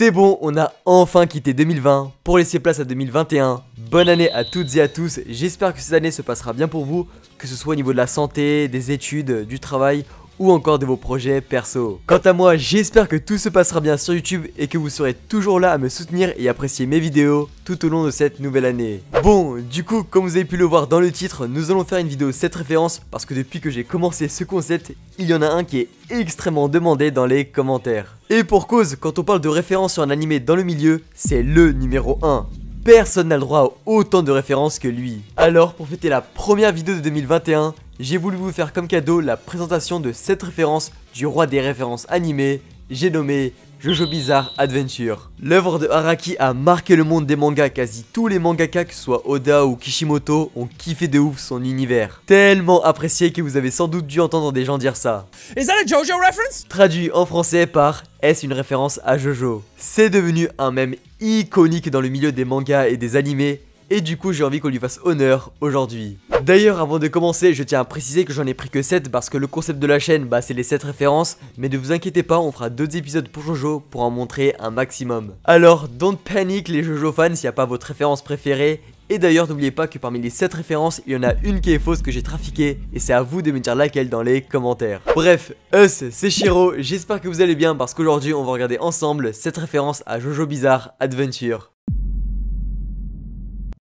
C'est bon, on a enfin quitté 2020 pour laisser place à 2021. Bonne année à toutes et à tous, j'espère que cette année se passera bien pour vous, que ce soit au niveau de la santé, des études, du travail ou encore de vos projets perso. Quant à moi, j'espère que tout se passera bien sur YouTube et que vous serez toujours là à me soutenir et apprécier mes vidéos tout au long de cette nouvelle année. Bon, du coup, comme vous avez pu le voir dans le titre, nous allons faire une vidéo 7 références parce que depuis que j'ai commencé ce concept, il y en a un qui est extrêmement demandé dans les commentaires. Et pour cause, quand on parle de référence sur un animé dans le milieu, c'est le numéro 1. Personne n'a le droit à autant de références que lui. Alors, pour fêter la première vidéo de 2021, j'ai voulu vous faire comme cadeau la présentation de 7 références du roi des références animées, j'ai nommé JoJo Bizarre Adventure. L'œuvre de Araki a marqué le monde des mangas, quasi tous les mangaka, que ce soit Oda ou Kishimoto, ont kiffé de ouf son univers. Tellement apprécié que vous avez sans doute dû entendre des gens dire ça. Is that a JoJo reference? Traduit en français par est-ce une référence à JoJo? C'est devenu un mème iconique dans le milieu des mangas et des animés. Et du coup j'ai envie qu'on lui fasse honneur aujourd'hui. D'ailleurs avant de commencer je tiens à préciser que j'en ai pris que 7 parce que le concept de la chaîne c'est les 7 références. Mais ne vous inquiétez pas, on fera d'autres épisodes pour JoJo pour en montrer un maximum. Alors don't panic les JoJo fans s'il n'y a pas votre référence préférée. Et d'ailleurs n'oubliez pas que parmi les 7 références il y en a une qui est fausse que j'ai trafiquée. Et c'est à vous de me dire laquelle dans les commentaires. Bref, c'est Shiro, j'espère que vous allez bien parce qu'aujourd'hui on va regarder ensemble 7 références à JoJo Bizarre Adventure.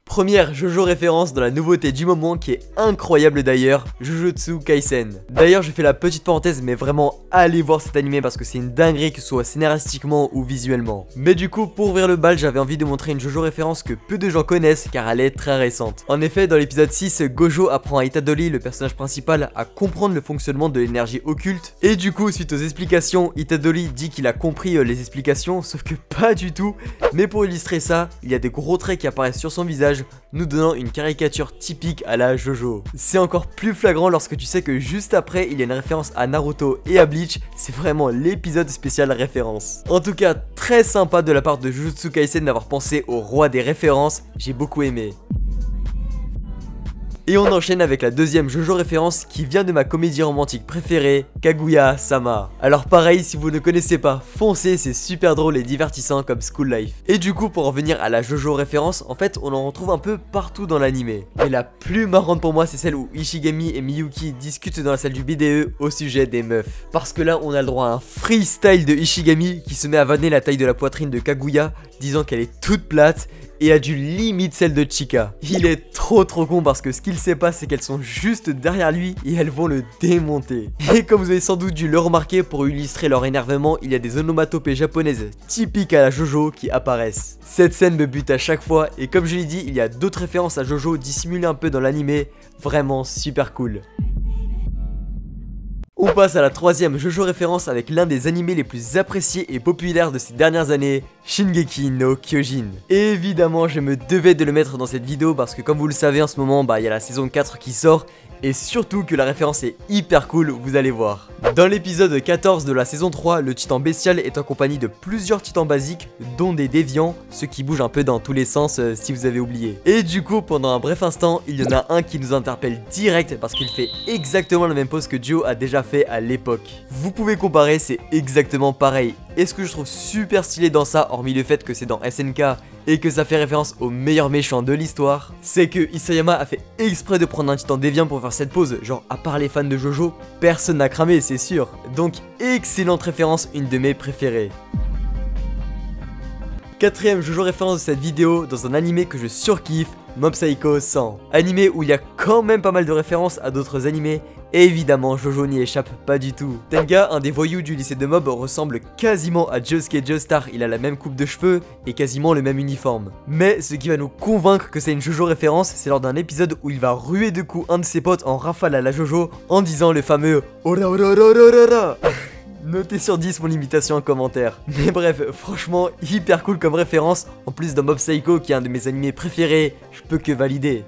Première JoJo référence dans la nouveauté du moment qui est incroyable d'ailleurs, Jujutsu Kaisen. D'ailleurs je fais la petite parenthèse mais vraiment allez voir cet animé parce que c'est une dinguerie que ce soit scénaristiquement ou visuellement. Mais du coup pour ouvrir le bal j'avais envie de montrer une JoJo référence que peu de gens connaissent car elle est très récente. En effet dans l'épisode 6, Gojo apprend à Itadori, le personnage principal, à comprendre le fonctionnement de l'énergie occulte. Et du coup suite aux explications, Itadori dit qu'il a compris les explications sauf que pas du tout. Mais pour illustrer ça, il y a des gros traits qui apparaissent sur son visage, nous donnant une caricature typique à la JoJo. C'est encore plus flagrant lorsque tu sais que juste après il y a une référence à Naruto et à Bleach, c'est vraiment l'épisode spécial référence. En tout cas très sympa de la part de Jujutsu Kaisen d'avoir pensé au roi des références, j'ai beaucoup aimé. Et on enchaîne avec la deuxième JoJo référence qui vient de ma comédie romantique préférée, Kaguya-sama. Alors pareil, si vous ne connaissez pas, foncez, c'est super drôle et divertissant comme School Life. Et du coup, pour revenir à la JoJo référence, en fait, on en retrouve un peu partout dans l'anime. Mais la plus marrante pour moi, c'est celle où Ishigami et Miyuki discutent dans la salle du BDE au sujet des meufs. Parce que là, on a le droit à un freestyle de Ishigami qui se met à vanner la taille de la poitrine de Kaguya, disant qu'elle est toute plate et a du limite celle de Chika. Il est trop con parce que ce qu'il sait pas c'est qu'elles sont juste derrière lui et elles vont le démonter. Et comme vous avez sans doute dû le remarquer, pour illustrer leur énervement, il y a des onomatopées japonaises typiques à la JoJo qui apparaissent. Cette scène me bute à chaque fois et comme je l'ai dit, il y a d'autres références à JoJo dissimulées un peu dans l'anime, vraiment super cool. On passe à la troisième JoJo référence avec l'un des animés les plus appréciés et populaires de ces dernières années, Shingeki no Kyojin. Et évidemment je me devais de le mettre dans cette vidéo parce que comme vous le savez en ce moment, il y a la saison 4 qui sort. Et surtout que la référence est hyper cool, vous allez voir. Dans l'épisode 14 de la saison 3, le titan bestial est en compagnie de plusieurs titans basiques, dont des déviants, ceux qui bougent un peu dans tous les sens si vous avez oublié. Et du coup, pendant un bref instant, il y en a un qui nous interpelle direct parce qu'il fait exactement la même pose que Joe a déjà fait à l'époque. Vous pouvez comparer, c'est exactement pareil. Et ce que je trouve super stylé dans ça, hormis le fait que c'est dans SNK et que ça fait référence au meilleur méchant de l'histoire, c'est que Isayama a fait exprès de prendre un titan déviant pour faire cette pose. Genre à part les fans de JoJo, personne n'a cramé, c'est sûr. Donc excellente référence, une de mes préférées. Quatrième JoJo référence de cette vidéo dans un animé que je surkiffe, Mob Psycho 100. Animé où il y a quand même pas mal de références à d'autres animés. Et évidemment, JoJo n'y échappe pas du tout. Tenga, un des voyous du lycée de Mob, ressemble quasiment à Josuke Joestar. Il a la même coupe de cheveux et quasiment le même uniforme. Mais ce qui va nous convaincre que c'est une JoJo référence, c'est lors d'un épisode où il va ruer de coups un de ses potes en rafale à la JoJo en disant le fameux Ora ora ora ora ora. Notez sur 10 mon imitation en commentaire. Mais bref, franchement, hyper cool comme référence. En plus de Mob Psycho qui est un de mes animés préférés, je peux que valider.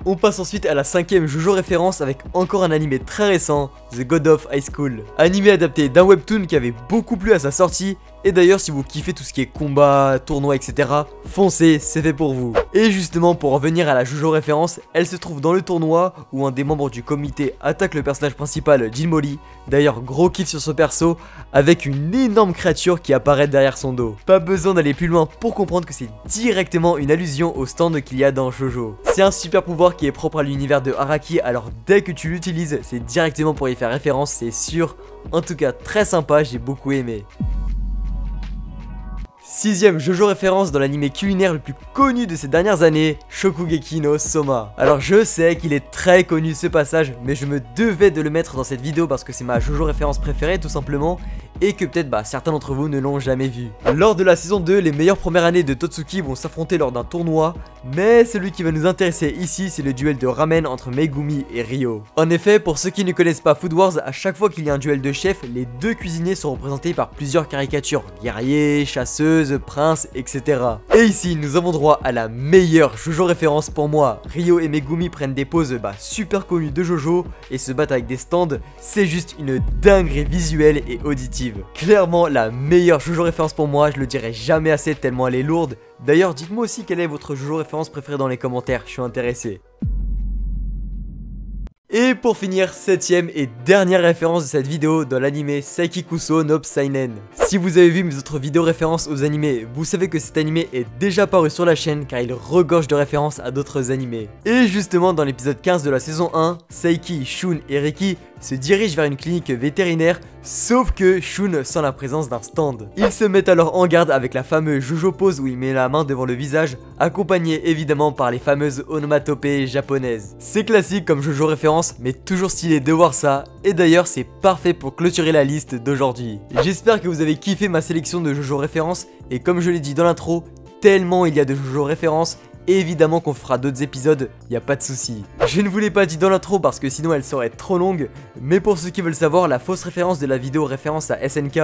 On passe ensuite à la cinquième JoJo référence avec encore un animé très récent, The God of High School. Animé adapté d'un webtoon qui avait beaucoup plu à sa sortie Et d'ailleurs si vous kiffez tout ce qui est combat, tournoi etc, foncez, c'est fait pour vous. Et justement pour revenir à la JoJo référence, elle se trouve dans le tournoi où un des membres du comité attaque le personnage principal Jinmoli. D'ailleurs gros kiff sur ce perso avec une énorme créature qui apparaît derrière son dos. Pas besoin d'aller plus loin pour comprendre que c'est directement une allusion au stand qu'il y a dans JoJo. C'est un super pouvoir qui est propre à l'univers de Araki, alors dès que tu l'utilises c'est directement pour y faire référence, c'est sûr. En tout cas très sympa, j'ai beaucoup aimé. Sixième JoJo référence dans l'anime culinaire le plus connu de ces dernières années, Shokugeki no Soma. Alors je sais qu'il est très connu ce passage, mais je me devais de le mettre dans cette vidéo parce que c'est ma JoJo référence préférée tout simplement, et que peut-être certains d'entre vous ne l'ont jamais vu. Lors de la saison 2, les meilleures premières années de Totsuki vont s'affronter lors d'un tournoi, mais celui qui va nous intéresser ici c'est le duel de ramen entre Megumi et Ryo. En effet, pour ceux qui ne connaissent pas Food Wars, à chaque fois qu'il y a un duel de chefs, les deux cuisiniers sont représentés par plusieurs caricatures, guerriers, chasseuses, princes, etc. Et ici, nous avons droit à la meilleure JoJo référence pour moi. Ryo et Megumi prennent des poses super connues de JoJo et se battent avec des stands, c'est juste une dinguerie visuelle et auditive. Clairement la meilleure JoJo référence pour moi, je le dirai jamais assez tellement elle est lourde. D'ailleurs dites-moi aussi quelle est votre JoJo référence préférée dans les commentaires, je suis intéressé. Et pour finir, septième et dernière référence de cette vidéo dans l'anime Saikikuso no Psynen. Si vous avez vu mes autres vidéos références aux animés, vous savez que cet animé est déjà paru sur la chaîne car il regorge de références à d'autres animés. Et justement dans l'épisode 15 de la saison 1, Saiki, Shun et Riki se dirigent vers une clinique vétérinaire, sauf que Shun sent la présence d'un stand. Ils se mettent alors en garde avec la fameuse JoJo pose où il met la main devant le visage, accompagné évidemment par les fameuses onomatopées japonaises. C'est classique comme JoJo référence, mais toujours stylé de voir ça, et d'ailleurs c'est parfait pour clôturer la liste d'aujourd'hui. J'espère que vous avez kiffé ma sélection de JoJo références, et comme je l'ai dit dans l'intro, tellement il y a de JoJo références, et évidemment qu'on fera d'autres épisodes, y a pas de souci. Je ne vous l'ai pas dit dans l'intro parce que sinon elle serait trop longue, mais pour ceux qui veulent savoir, la fausse référence de la vidéo référence à SNK,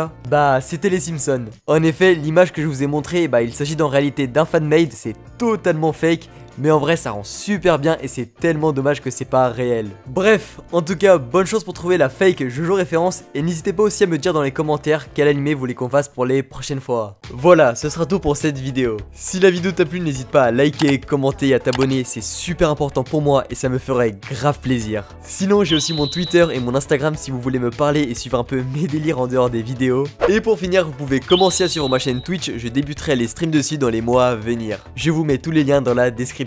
c'était les Simpsons. En effet, l'image que je vous ai montrée, il s'agit en réalité d'un fanmade, c'est totalement fake, mais en vrai ça rend super bien et c'est tellement dommage que c'est pas réel. Bref, en tout cas, bonne chance pour trouver la fake JoJo référence et n'hésitez pas aussi à me dire dans les commentaires quel animé vous voulez qu'on fasse pour les prochaines fois. Voilà, ce sera tout pour cette vidéo. Si la vidéo t'a plu, n'hésite pas à liker, commenter et à t'abonner, c'est super important pour moi et ça me ferait grave plaisir. Sinon, j'ai aussi mon Twitter et mon Instagram si vous voulez me parler et suivre un peu mes délires en dehors des vidéos. Et pour finir, vous pouvez commencer à suivre ma chaîne Twitch, je débuterai les streams dessus dans les mois à venir. Je vous mets tous les liens dans la description.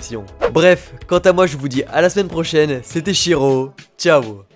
Bref, quant à moi je vous dis à la semaine prochaine, c'était Shiro, ciao.